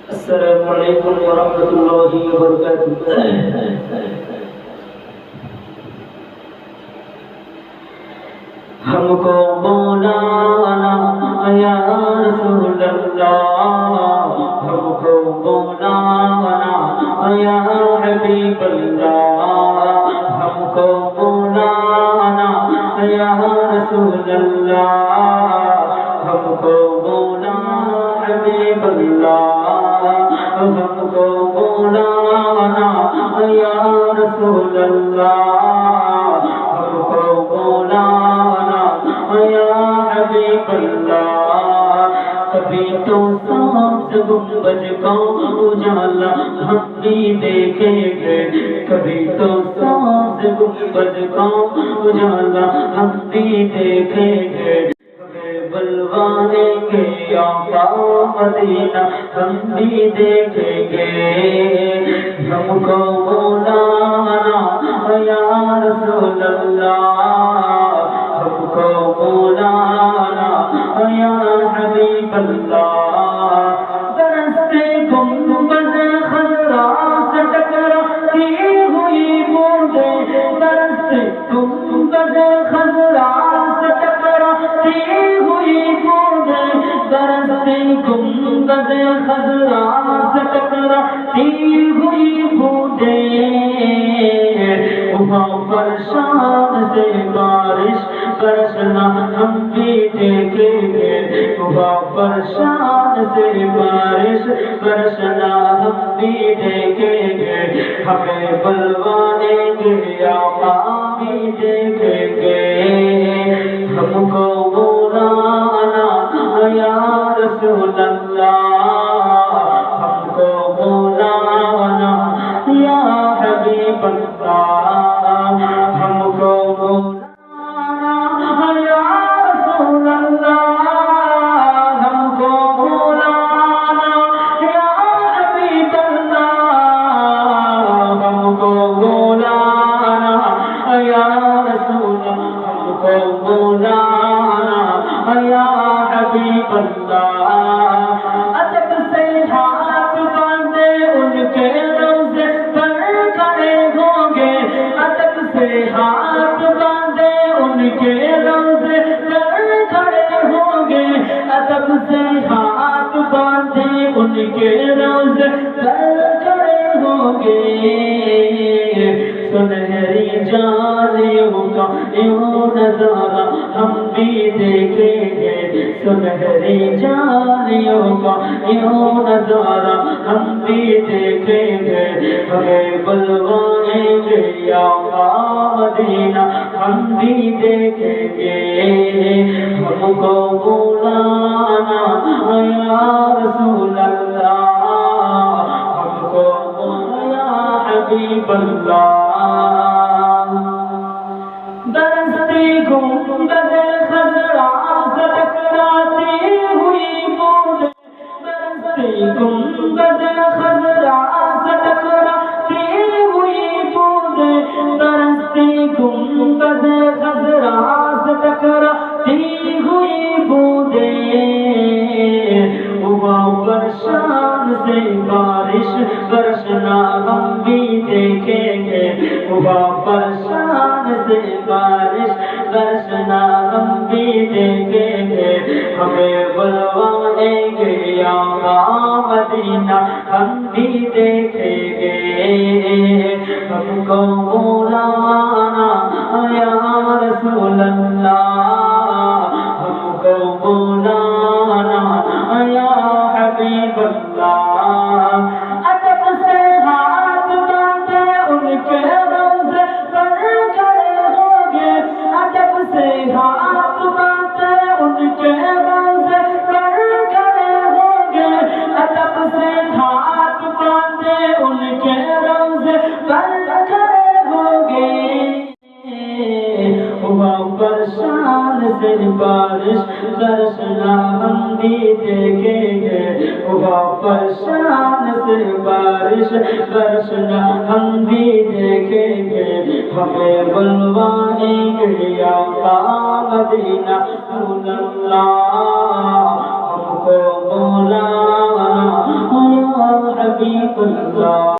السلام علیکم ورحمۃ اللہ وبرکاتہ۔ ہم کو مولانا یا رسول اللہ، ہم کو مولانا یا حبیب اللہ، ہم کو مولانا یا رسول اللہ، ہم کو مولانا حبیب اللہ، ہم کو مولانا یا رسول اللہ، ہم کو مولانا یا حبیب اللہ۔ کبھی تو سبز گنبد کا اجالا ہم بھی دیکھیں گے، کبھی تو سبز گنبد کا اجالا ہم بھی دیکھیں گے، بلوانے کے آقا مدینہ ہم بھی دیکھیں گے، ہم کو مولانا یا رسول اللہ، ہم کو مولانا یا حبیب اللہ۔ برستے گنبد خضرا سے ٹکراتی ہوئی بوندیں، برستے گنبد خضرا سے ٹکراتی ہوئی بوندیں، برستے گنبد خضرا سے ٹکراتی ہوئی بوندیں، وہاں پر شان سے بارش برسنا ہم بھی دیکھیں گے، وہاں پر شان سے بارش برسنا ہم بھی دیکھیں گے، ہمیں بلوانے کے آقا بھی دیکھیں گے، ہم کو مولانا یا رسول اللہ، ہم کو مولانا یا حبیب اللہ، ہم کو مولانا یا رسول اللہ، ہم کو مولانا یا حبیب اللہ، ہم کو مولانا یا رسول اللہ، ہم کو مولانا یا حبیب اللہ۔ ادب سے ہاتھ باندھے ان کے روزے پر کھڑے ہوں گے، ادب سے ہاتھ باندھے ان کے روزے پر کھڑے ہوں گے، ادب سے ہاتھ باندھے ان کے روزے پر کھڑے ہوں گے، سنہری جالیوں کا یوں نظارہ ہم بھی دیکھیں گے، سنہری جالیوں کا یوں نظارہ ہم بھی دیکھیں گے، ہمیں بلوائیں گے آقا مدینہ ہم بھی دیکھیں گے، ہم کو مولانا یا رسول اللہ، ہم کو مولانا حبیب اللہ۔ برستی گنبد خضرا سے ٹکراتی ہوئی بوندیں، برستی گنبد خضرا سے ٹکراتی ہوئی بوندیں، برستی گنبد خضرا سے ٹکراتی ہوئی بوندیں، وہاں پر شان سے بارش برسنا ہم بھی دیکھیں گے، وہاں پر شان سے بارش برسنا ہم بھی دیکھیں گے، ہمیں بلوائیں گے آقا مدینہ ہم بھی دیکھیں گے، ہم کو مولانا یا رسول اللہ، ہم کو مولانا یا حبیب اللہ۔ ادب سے ہاتھ باندھے ان کے روزے پر کھڑے ہوں گے، ادب سے ہاتھ باندھے ان کے روزے پر کھڑے ہوں گے، ادب سے ہاتھ باندھے ان کے روزے پر کھڑے ہوں گے، وہاں پر شان سے بارش برسنا ہم بھی دیکھیں گے، وہاں پر شان سے بارش برسنا ہم بھی دیکھیں گے، ہمیں بلوائیں گے آقا مدینہ رسول اللہ، ہم کو مولانا حبیب اللہ